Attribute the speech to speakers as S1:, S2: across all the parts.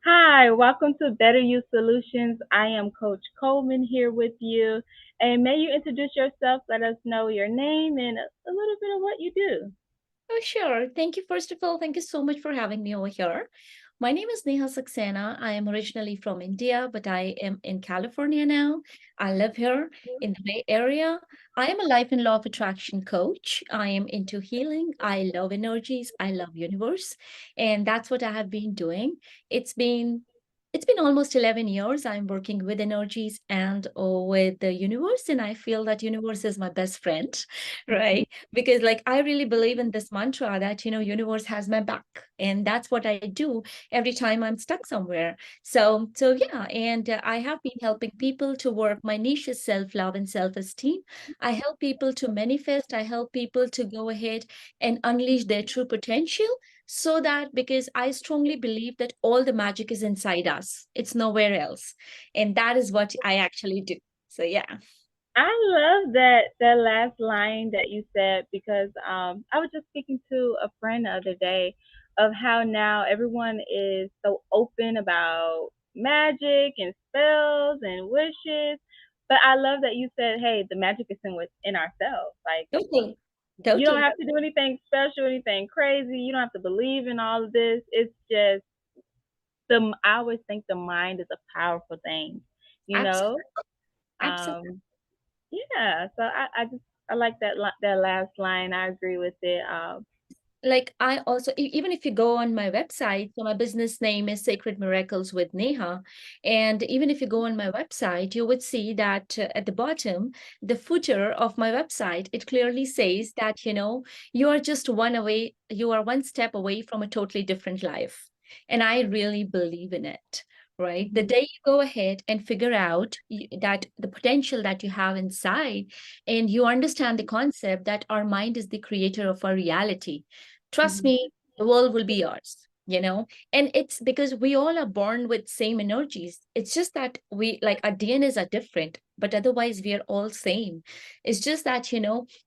S1: Hi, welcome to Better You Solutions. I am Coach Coleman here with you. And may you introduce yourself, let us know your name and a little bit of what you do.
S2: Oh, sure. Thank you. First of all, thank you so much for having me over here. My name is Neha Saxena. I am originally from India, but I am in California now. I live here in the Bay Area. I am a life and law of attraction coach. I am into healing. I love energies. I love universe. And that's what I have been doing. It's been it's been almost 11 years. I'm working with energies and with the universe, and I feel that universe is my best friend, right? Because like I really believe in this mantra that universe has my back, and that's what I do every time I'm stuck somewhere. So yeah, and I have been helping people to work. My niche is self-love and self-esteem. I help people to manifest. I help people to go ahead and unleash their true potential, so that because I strongly believe that all the magic is inside us, it's nowhere else, and that is what I actually do. So yeah.
S1: I love that last line that you said because I was just speaking to a friend the other day of how now everyone is so open about magic and spells and wishes. But I love that you said, hey, the magic is within ourselves. Like
S2: Totally.
S1: you don't
S2: Totally.
S1: have to do anything special, anything crazy. You don't have to believe in all of this. It's just I always think the mind is a powerful thing, you know.
S2: Absolutely. Absolutely.
S1: Um, yeah. So I just I like that last line. I agree with it.
S2: Like I also even if you go on my website, so my business name is Sacred Miracles with Neha, and even if you go on my website, you would see that at the bottom, the footer of my website, it clearly says that you are just you are one step away from a totally different life, and I really believe in it. Right, the
S1: Mhm.
S2: day you go ahead and figure out that the potential that you have inside, and you understand the concept that our mind is the creator of our reality, trust
S1: Mhm.
S2: me, the world will be yours. And it's because we all are born with same energies. It's just that we like our DNAs are different, but otherwise we are all same. It's just that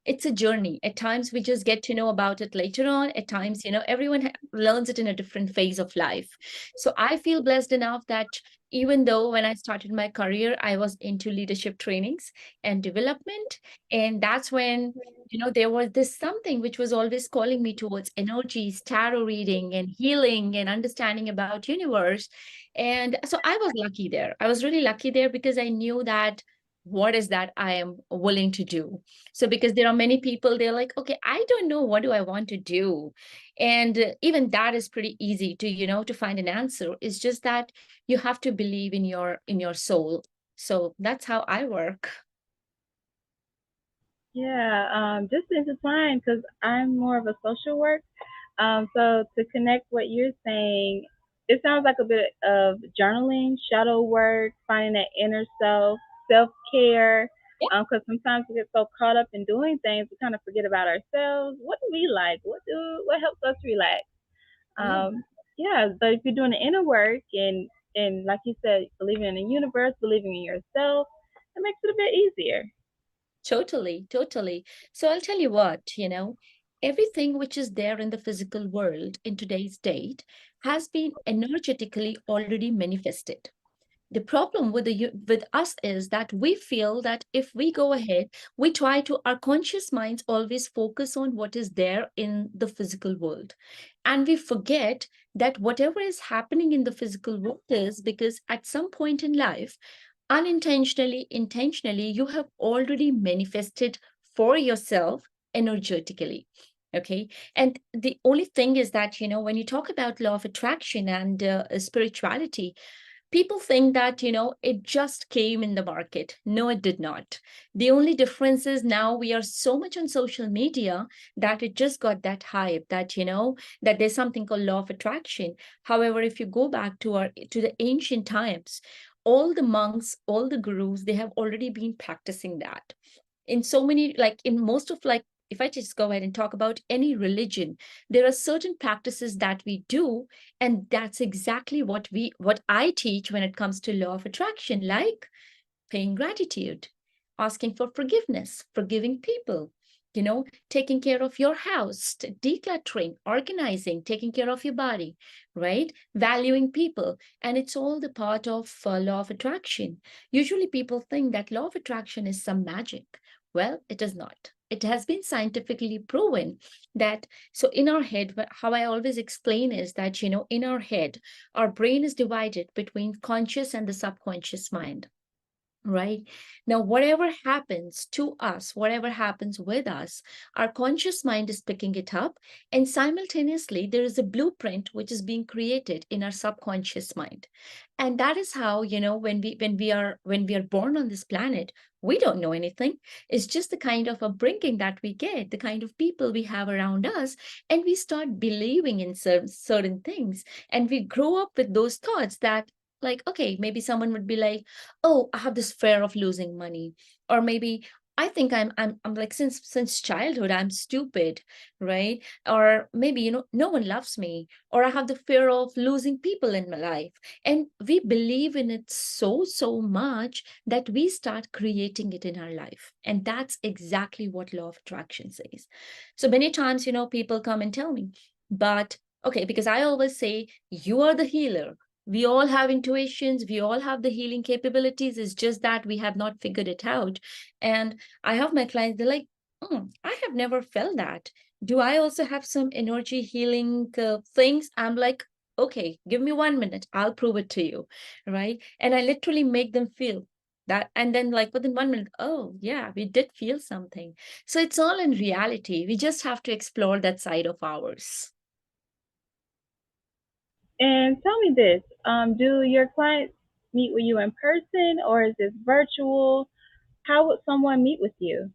S2: it's a journey. At times we just get to know about it later on. At times everyone learns it in a different phase of life. So I feel blessed enough that even though when I started my career I was into leadership trainings and development, and that's when there was this something which was always calling me towards energies, tarot reading, and healing, and understanding about universe. And so I was lucky there. I was really lucky there because I knew that what is that I am willing to do. So because there are many people, they're like, okay, I don't know, what do I want to do? And even that is pretty easy to to find an answer. It's just that you have to believe in your soul. So that's how I work.
S1: Yeah. Just intertwine because I'm more of a social work. So to connect what you're saying, it sounds like a bit of journaling, shadow work, finding that inner self, self care. Because sometimes we get so caught up in doing things, we kind of forget about ourselves. What do we like? What helps us relax?
S2: Yeah.
S1: Yeah, but if you're doing the inner work and like you said, believing in the universe, believing in yourself, it makes it a bit easier.
S2: Totally, totally. So I'll tell you what, everything which is there in the physical world in today's date has been energetically already manifested. The problem with with us is that we feel that if we go ahead, we try to, our conscious minds always focus on what is there in the physical world. And we forget that whatever is happening in the physical world is because at some point in life, unintentionally, intentionally, you have already manifested for yourself energetically. Okay. And the only thing is that, when you talk about law of attraction and spirituality, people think that it just came in the market. No, it did not. The only difference is now we are so much on social media that it just got that hype that that there's something called law of attraction. However, if you go back to the ancient times, all the monks, all the gurus, they have already been practicing that in so many, like in most of, like, if I just go ahead and talk about any religion, there are certain practices that we do, and that's exactly what I teach when it comes to law of attraction, like paying gratitude, asking for forgiveness, forgiving people, taking care of your house, decluttering, organizing, taking care of your body, right? Valuing people. And it's all the part of law of attraction. Usually people think that law of attraction is some magic. Well, it is not. It has been scientifically proven that, so in our head, how I always explain is that, in our head, our brain is divided between conscious and the subconscious mind. Right. Now, whatever happens to us, whatever happens with us, our conscious mind is picking it up. And simultaneously, there is a blueprint which is being created in our subconscious mind. And that is how, when we are born on this planet, we don't know anything. It's just the kind of upbringing that we get, the kind of people we have around us, and we start believing in certain things. And we grow up with those thoughts that, like, okay, maybe someone would be like, oh, I have this fear of losing money. Or maybe I think I'm like, since childhood, I'm stupid, right? Or maybe, no one loves me, or I have the fear of losing people in my life. And we believe in it so much that we start creating it in our life. And that's exactly what law of attraction says. So many times, people come and tell me, but okay, because I always say, you are the healer. We all have intuitions, we all have the healing capabilities. It's just that we have not figured it out. And I have my clients, they're like, I have never felt that. Do I also have some energy healing things? I'm like, okay, give me 1 minute, I'll prove it to you. Right. And I literally make them feel that. And then, like, within 1 minute, oh, yeah, we did feel something. So it's all in reality. We just have to explore that side of ours.
S1: And tell me this, do your clients meet with you in person or is this virtual? How would someone meet with you?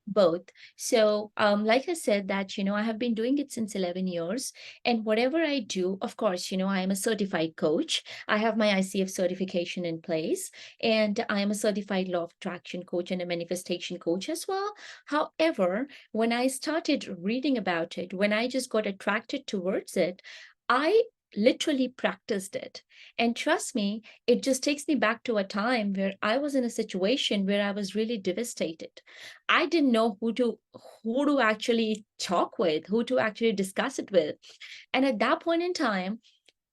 S2: Both. So, like I said, that, I have been doing it since 11 years. And whatever I do, of course, I am a certified coach. I have my ICF certification in place, and I am a certified law of attraction coach and a manifestation coach as well. However, when I started reading about it, when I just got attracted towards it, I literally practiced it. And trust me, it just takes me back to a time where I was in a situation where I was really devastated. I didn't know who to actually talk with, who to actually discuss it with. And at that point in time,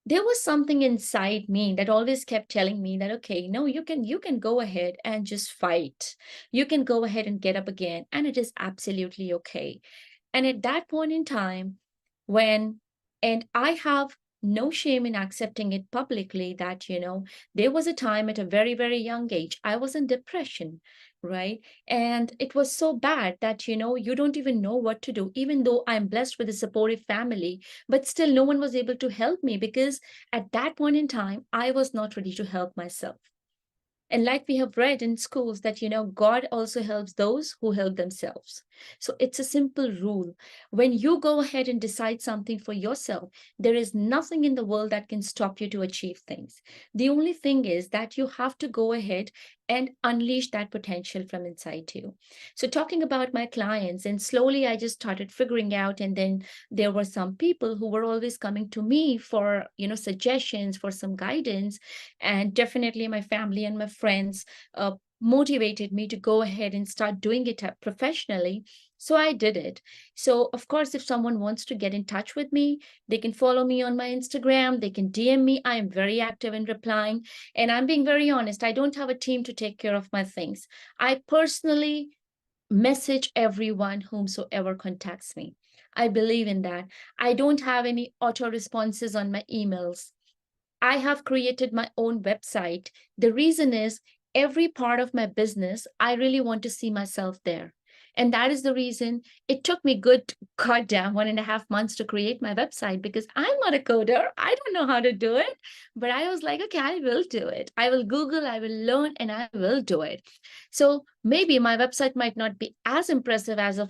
S2: there was something inside me that always kept telling me that, okay, no, you can go ahead and just fight. You can go ahead and get up again, and it is absolutely okay. And at that point in time, when, and I have no shame in accepting it publicly, that, there was a time at a very, very young age, I was in depression, right? And it was so bad that, you don't even know what to do, even though I'm blessed with a supportive family, but still no one was able to help me because at that point in time, I was not ready to help myself. And like we have read in schools that, God also helps those who help themselves. So it's a simple rule. When you go ahead and decide something for yourself, there is nothing in the world that can stop you to achieve things. The only thing is that you have to go ahead and unleash that potential from inside you. So talking about my clients, and slowly I just started figuring out, and then there were some people who were always coming to me for, suggestions, for some guidance. And definitely my family and my friends motivated me to go ahead and start doing it professionally. So I did it. So, of course, if someone wants to get in touch with me, they can follow me on my Instagram, they can DM me. I am very active in replying. And I'm being very honest, I don't have a team to take care of my things. I personally message everyone whomsoever contacts me. I believe in that. I don't have any auto responses on my emails. I have created my own website. The reason is, every part of my business, I really want to see myself there. And that is the reason it took me good goddamn 1.5 months to create my website, because I'm not a coder. I don't know how to do it. But I was like, okay, I will do it. I will Google, I will learn, and I will do it. So maybe my website might not be as impressive as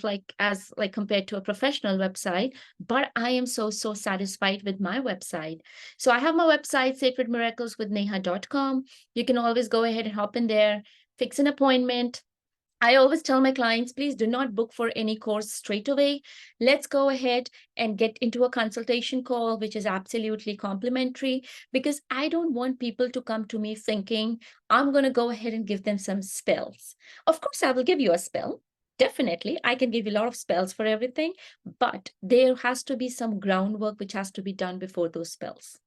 S2: compared to a professional website, but I am so satisfied with my website. So I have my website, sacredmiracleswithneha.com. You can always go ahead and hop in there, fix an appointment. I always tell my clients, please do not book for any course straight away. Let's go ahead and get into a consultation call, which is absolutely complimentary, because I don't want people to come to me thinking I'm going to go ahead and give them some spells. Of course, I will give you a spell. Definitely, I can give you a lot of spells for everything, but there has to be some groundwork which has to be done before those spells.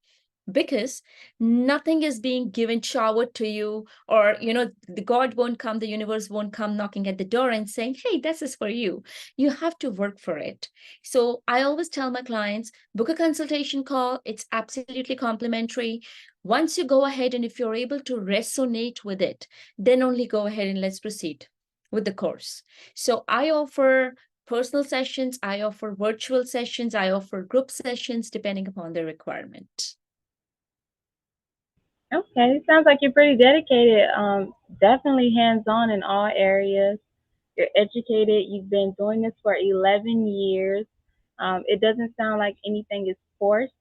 S2: Because nothing is being given showered to you, or the god won't come, the universe won't come knocking at the door and saying, hey, this is for you. You have to work for it. So I always tell my clients, book a consultation call. It's absolutely complimentary. Once you go ahead, and if you're able to resonate with it, then only go ahead and let's proceed with the course. So I offer personal sessions, I offer virtual sessions, I offer group sessions depending upon the requirement.
S1: Okay, it sounds like you're pretty dedicated. Definitely hands-on in all areas. You're educated. You've been doing this for 11 years. It doesn't sound like anything is forced.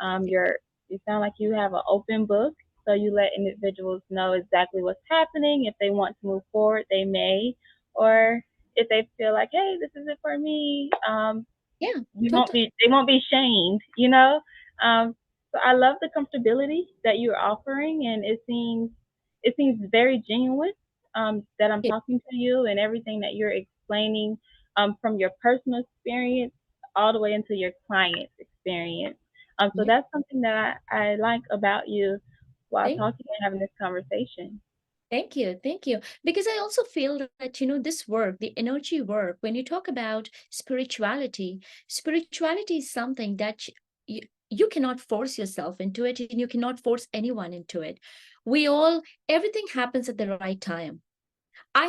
S1: You sound like you have an open book, so you let individuals know exactly what's happening. If they want to move forward, they may, or if they feel like, hey, this isn't for me,
S2: Yeah,
S1: you won't
S2: totally.
S1: be they won't be shamed, you know. So I love the comfortability that you're offering, and it seems very genuine, that I'm talking to you, and everything that you're explaining, from your personal experience all the way into your client's experience. So
S2: Yeah.
S1: that's something that I like about you while
S2: Thank,
S1: talking and having this conversation.
S2: thank you. Thank you. Because I also feel that, this work, the energy work, when you talk about spirituality, spirituality is something that you cannot force yourself into it, and you cannot force anyone into it. We all, everything happens at the right time. I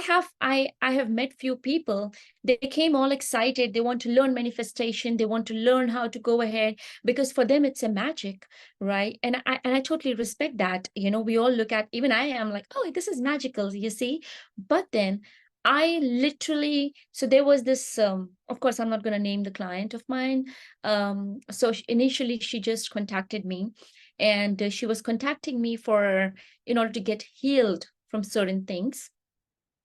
S2: have met few people. They came all excited. They want to learn manifestation. They want to learn how to go ahead, because for them it's a magic, right? And I totally respect that. We all look at, even I am like, oh, this is magical, you see. But then I literally, so there was this, of course, I'm not going to name the client of mine. So initially she just contacted me, and she was contacting me for, in order to get healed from certain things.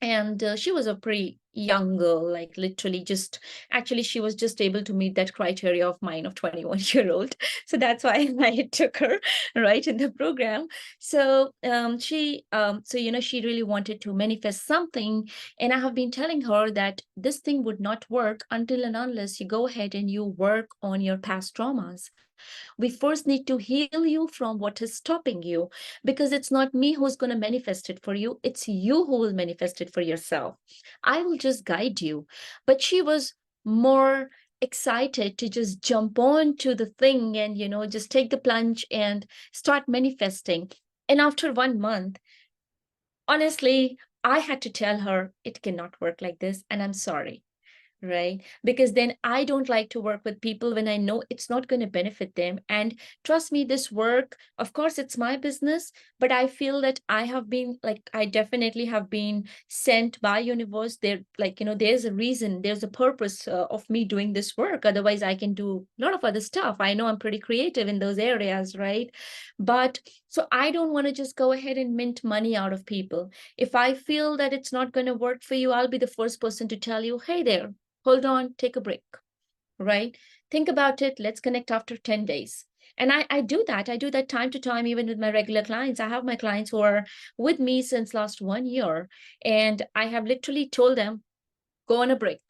S2: And she was a pretty young girl, like literally just, actually she was just able to meet that criteria of mine of 21-year-old. So that's why I took her right in the program. So she really wanted to manifest something, and I have been telling her that this thing would not work until and unless you go ahead and you work on your past traumas. We first need to heal you from what is stopping you, because it's not me who's going to manifest it for you. It's you who will manifest it for yourself. I will just guide you. But she was more excited to just jump on to the thing and, just take the plunge and start manifesting. And after 1 month, honestly, I had to tell her it cannot work like this. And I'm sorry, right? Because then I don't like to work with people when I know it's not going to benefit them. And trust me, this work, of course, it's my business, but I feel that I have been, like, I definitely have been sent by universe there. Like, there's a reason, there's a purpose of me doing this work. Otherwise, I can do a lot of other stuff. I know I'm pretty creative in those areas, right? But so I don't want to just go ahead and mint money out of people. If I feel that it's not going to work for you, I'll be the first person to tell you, hey there, hold on, take a break, right? Think about it. Let's connect after 10 days. And I do that. I do that time to time, even with my regular clients. I have my clients who are with me since last 1 year. And I have literally told them, go on a break,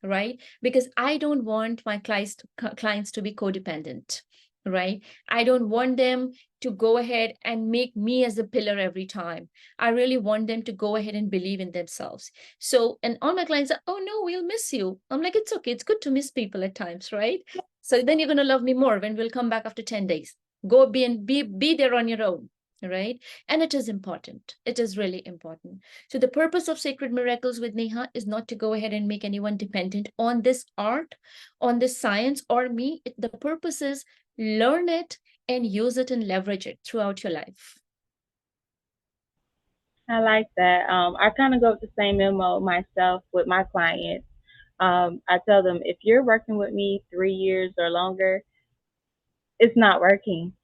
S2: right? Because I don't want my clients to be codependent, right? I don't want them to go ahead and make me as a pillar every time. I really want them to go ahead and believe in themselves. So, and all my clients are, oh no, we'll miss you. I'm like, it's okay. It's good to miss people at times, right? So then you're going to love me more when we'll come back after 10 days. Go be there on your own, right? And it is important. It is really important. So the purpose of Sacred Miracles with Neha is not to go ahead and make anyone dependent on this art, on this science, or me. The purpose is learn it and use it and leverage it throughout your life.
S1: I like that. I kind of go with the same MO myself with my clients. I tell them, if you're working with me 3 years or longer, it's not working.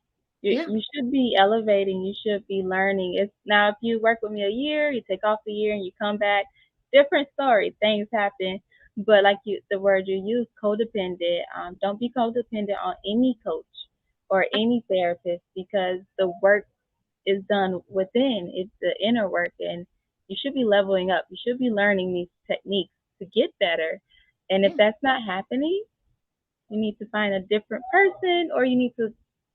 S1: You,
S2: Yeah.
S1: you should be elevating. You should be learning. It's now, if you work with me a year, you take off a year and you come back, different story. Things happen, but like the word you use, codependent. Don't be codependent on any coach or any therapist, because the work is done within. It's the inner work, and you should be leveling up. You should be learning these techniques to get better. And if
S2: Yeah.
S1: that's not happening, you need to find a different person, or you need to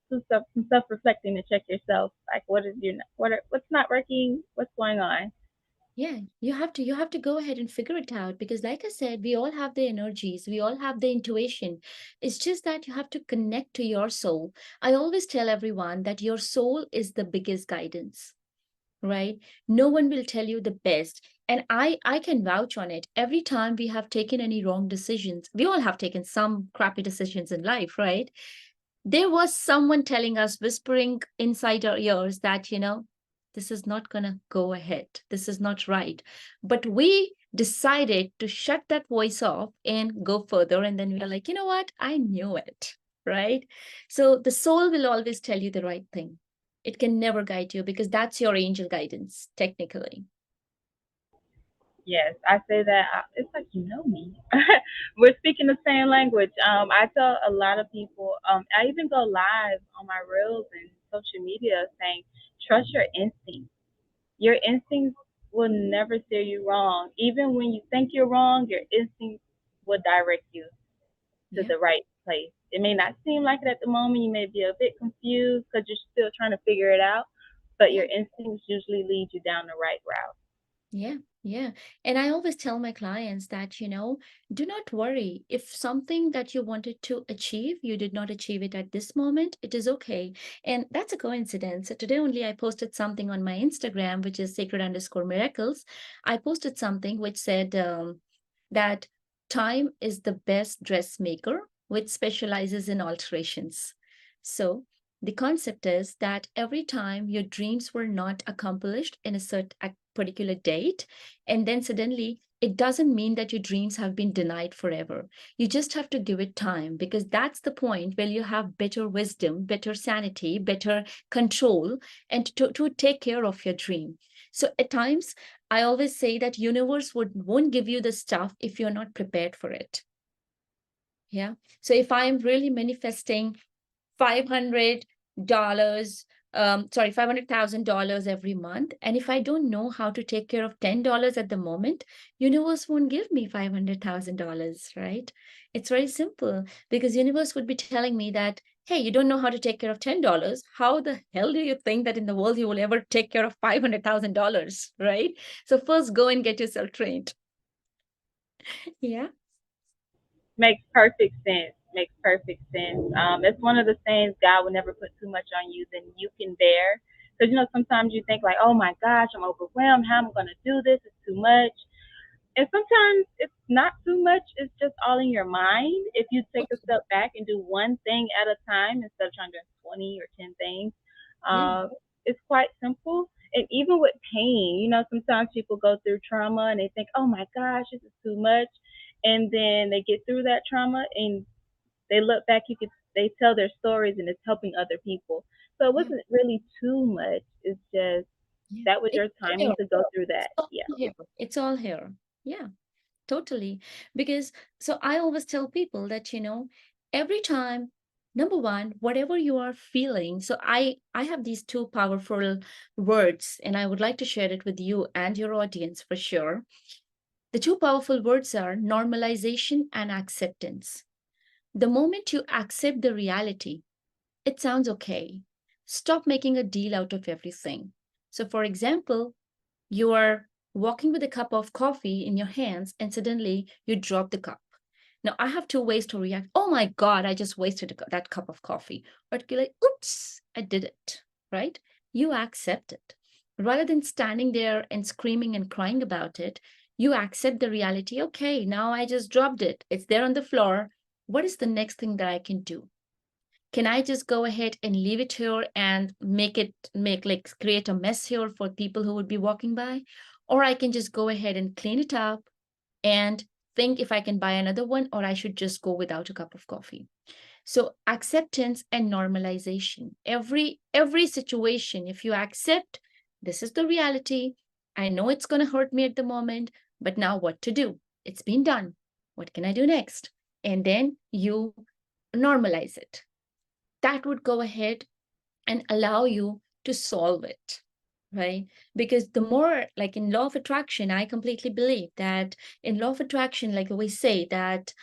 S1: do some self reflecting to check yourself. Like, what's not working? What's going on?
S2: Yeah, you have to go ahead and figure it out because like I said, we all have the energies, we all have the intuition. It's just that you have to connect to your soul. I always tell everyone that your soul is the biggest guidance, right? No one will tell you the best. And I can vouch on it. Every time we have taken any wrong decisions, we all have taken some crappy decisions in life, right? There was someone telling us, whispering inside our ears that, this is not going to go ahead. This is not right. But we decided to shut that voice off and go further. And then we are like, you know what? I knew it, right? So the soul will always tell you the right thing. It can never guide you because that's your angel guidance, technically.
S1: Yes, I say that. It's like you know me. We're speaking the same language. I tell a lot of people. I even go live on my reels and social media saying, trust your instincts. Your instincts will never steer you wrong. Even when you think you're wrong, your instincts will direct you to
S2: Yeah.
S1: the right place. It may not seem like it at the moment. You may be a bit confused because you're still trying to figure it out, but
S2: Yeah.
S1: your instincts usually lead you down the right route.
S2: Yeah, yeah. And I always tell my clients that, do not worry. If something that you wanted to achieve, you did not achieve it at this moment, it is okay. And that's a coincidence. So today only I posted something on my Instagram, which is sacred_miracles. I posted something which said that time is the best dressmaker, which specializes in alterations. So the concept is that every time your dreams were not accomplished in a certain particular date, and then suddenly it doesn't mean that your dreams have been denied forever. You just have to give it time because that's the point where you have better wisdom, better sanity, better control, and to take care of your dream. So at times, I always say that universe won't give you the stuff if you're not prepared for it. Yeah. So if I'm really manifesting $500, $500,000 every month. And if I don't know how to take care of $10 at the moment, universe won't give me $500,000, right? It's very simple because universe would be telling me that, hey, you don't know how to take care of $10. How the hell do you think that in the world you will ever take care of $500,000, right? So first go and get yourself trained. Yeah.
S1: Makes perfect sense. Makes perfect sense. It's one of the sayings God will never put too much on you than you can bear. Because sometimes you think like, oh my gosh, I'm overwhelmed. How am I going to do this? It's too much. And sometimes it's not too much. It's just all in your mind. If you take a step back and do one thing at a time instead of trying to do 20 or 10 things,
S2: Yeah.
S1: it's quite simple. And even with pain, sometimes people go through trauma and they think, oh my gosh, this is too much. And then they get through that trauma and they look back, they tell their stories and it's helping other people. So it
S2: Yeah.
S1: wasn't really too much. It's just
S2: Yeah.
S1: that was
S2: It's
S1: your
S2: all here.
S1: timing to go through
S2: It's
S1: that.
S2: all
S1: Yeah.
S2: here. It's all here. Yeah. Totally. Because so I always tell people that, every time, number one, whatever you are feeling, so I have these two powerful words, and I would like to share it with you and your audience for sure. The two powerful words are normalization and acceptance. The moment you accept the reality, it sounds okay. Stop making a deal out of everything. So, for example, you are walking with a cup of coffee in your hands and suddenly you drop the cup. Now, I have two ways to react. Oh my God, I just wasted that cup of coffee. Or to be like, oops, I did it, right? You accept it. Rather than standing there and screaming and crying about it, you accept the reality. Okay, now I just dropped it. It's there on the floor. What is the next thing that I can do? Can I just go ahead and leave it here and create a mess here for people who would be walking by? Or I can just go ahead and clean it up and think if I can buy another one, or I should just go without a cup of coffee. So acceptance and normalization. Every situation, if you accept this is the reality, I know it's going to hurt me at the moment, but now what to do? It's been done. What can I do next? And then you normalize it. That would go ahead and allow you to solve it. right? Because the more, like in law of attraction, I completely believe that in law of attraction, like we say that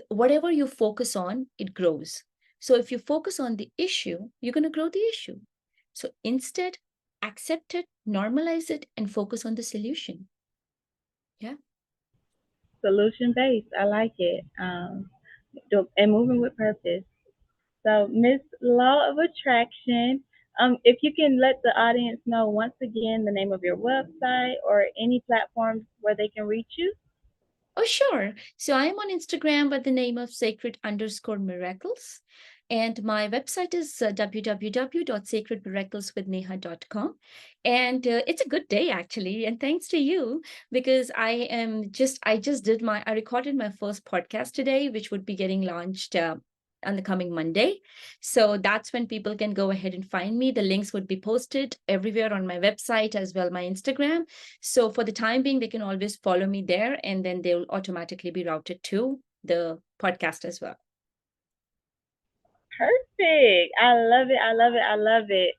S2: whatever you focus on, it grows. So if you focus on the issue, you're going to grow the issue. So instead, accept it, normalize it, and focus on the solution. Yeah.
S1: Solution based. I like it. And moving with purpose. So, Miss Law of Attraction, if you can let the audience know once again the name of your website or any platforms where they can reach you.
S2: Oh, sure. So I'm on Instagram by the name of sacred_miracles. And my website is www.sacredmiracleswithneha.com. And it's a good day, actually. And thanks to you, because I recorded my first podcast today, which would be getting launched on the coming Monday. So that's when people can go ahead and find me. The links would be posted everywhere on my website as well, my Instagram. So for the time being, they can always follow me there, and then they'll automatically be routed to the podcast as well.
S1: Perfect. I love it. I love it. I love it.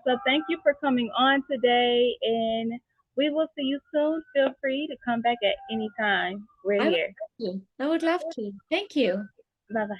S1: So, thank you for coming on today, and we will see you soon. Feel free to come back at any time. We're
S2: I would
S1: here.
S2: love to. I would love to. Thank you.
S1: Bye bye.